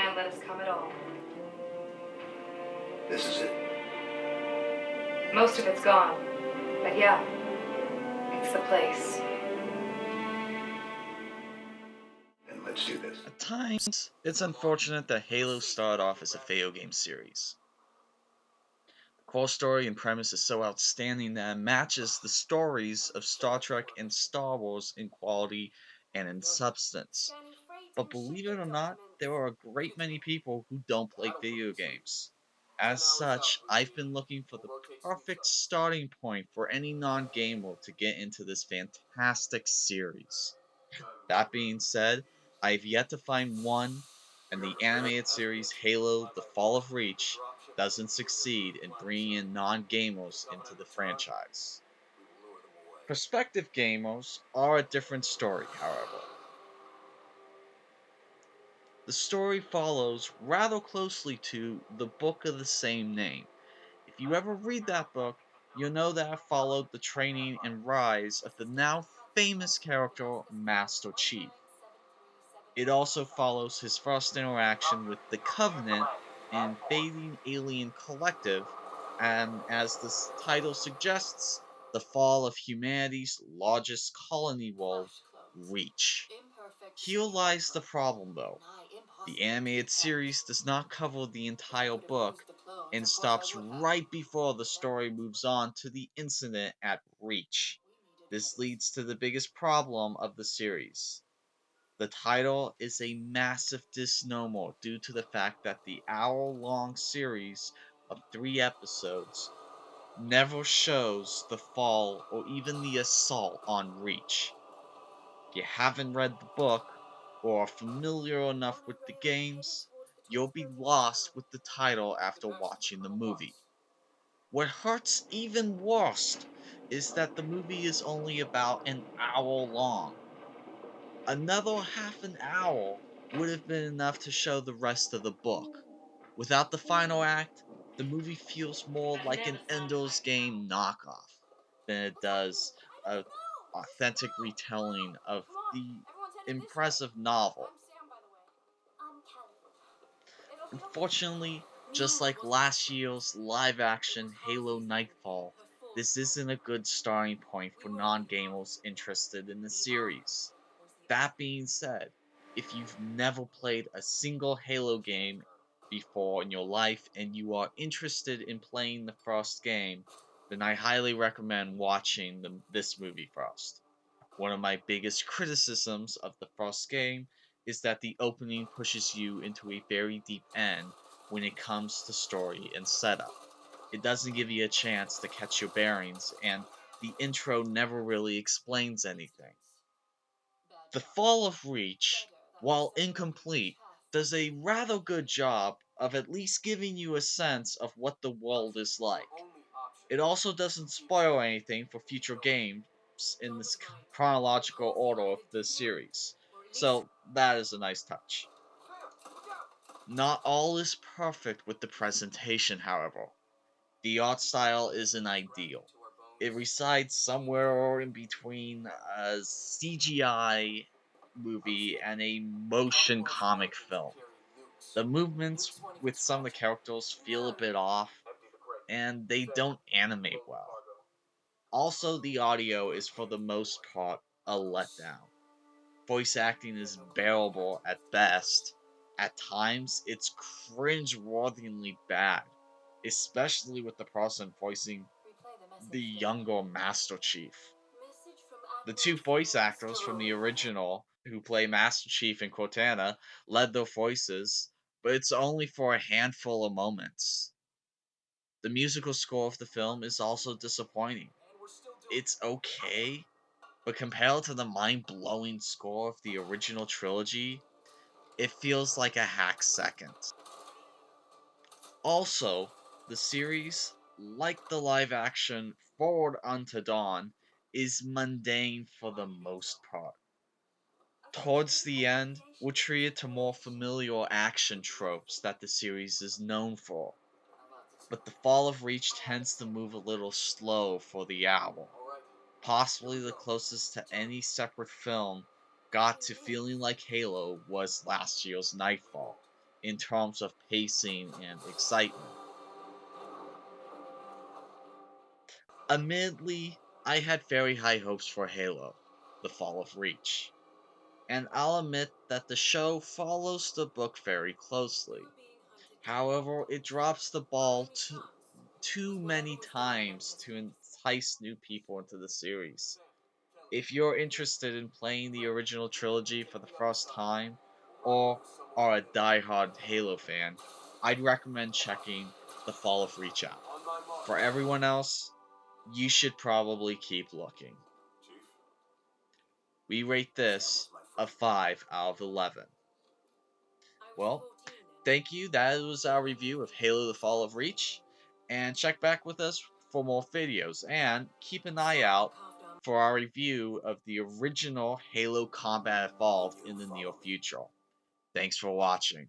can't let us come at all. This is it. Most of it's gone. But yeah, it's the place. And let's do this. At times, it's unfortunate that Halo started off as a video game series. The core story and premise is so outstanding that it matches the stories of Star Trek and Star Wars in quality and in substance. But believe it or not, there are a great many people who don't play video games. As such, I've been looking for the perfect starting point for any non gamer to get into this fantastic series. That being said, I've yet to find one, and the animated series Halo The Fall of Reach doesn't succeed in bringing in non gamers into the franchise. Prospective gamers are a different story, however. The story follows rather closely to the book of the same name. If you ever read that book, you'll know that it followed the training and rise of the now famous character Master Chief. It also follows his first interaction with the Covenant and fading alien collective, and as the title suggests, the fall of humanity's largest colony world, Reach. Here lies the problem though. The animated series does not cover the entire book and stops right before the story moves on to the incident at Reach. This leads to the biggest problem of the series. The title is a massive disnomer due to the fact that the hour-long series of 3 episodes never shows the fall or even the assault on Reach. If you haven't read the book or are familiar enough with the games, you'll be lost with the title after watching the movie. What hurts even worse is that the movie is only about an hour long. Another half an hour would have been enough to show the rest of the book. Without the final act, the movie feels more That like never an sounded Ender's like Game knockoff than it does a authentic retelling of Come on, the everyone's headed this way. impressive novel. I'm Sam, by the way. I'm California. Okay. Unfortunately, just Knew it like wasn't last surprise. year's live It was action Halo Harley's Nightfall, her full this story. isn't a good starting point We for were only non half gamers interested in the the hour series. was the That being said, if you've never played a single Halo game before in your life and you are interested in playing the first game, then I highly recommend watching this movie first. One of my biggest criticisms of the first game is that the opening pushes you into a very deep end when it comes to story and setup. It doesn't give you a chance to catch your bearings, and the intro never really explains anything. The Fall of Reach, while incomplete, does a rather good job of at least giving you a sense of what the world is like. It also doesn't spoil anything for future games in this chronological order of this series, so that is a nice touch. Not all is perfect with the presentation, however. The art style isn't ideal. It resides somewhere in between a CGI movie and a motion comic film. The movements with some of the characters feel a bit off, and they don't animate well. Also, the audio is for the most part a letdown. Voice acting is bearable at best. At times, it's cringe-worthily bad, especially with the person voicing replay the the message there. younger Master Chief. Message from The two Admiral voice Fields actors to from the Lord. original who play Master Chief and Cortana led their voices, but it's only for a handful of moments. The musical score of the film is also disappointing. It's okay, but compared to the mind blowing score of the original trilogy, it feels like a hack second. Also, the series, like the live action Forward Unto Dawn, is mundane for the most part. Towards the end, we're treated to more familiar action tropes that the series is known for, but the Fall of Reach tends to move a little slow for the hour. Possibly the closest to any separate film got to feeling like Halo was last year's Nightfall, in terms of pacing and excitement. Admittedly, I had very high hopes for Halo: The Fall of Reach, and I'll admit that the show follows the book very closely. However, it drops the ball too many times to entice new people into the series. If you're interested in playing the original trilogy for the first time, or are a die-hard Halo fan, I'd recommend checking The Fall of Reach out. For everyone else, you should probably keep looking. We rate this a 5 out of 11. Well, thank you. That was our review of Halo: The Fall of Reach. And check back with us for more videos. And keep an eye out for our review of the original Halo Combat Evolved in the near future. Thanks for watching.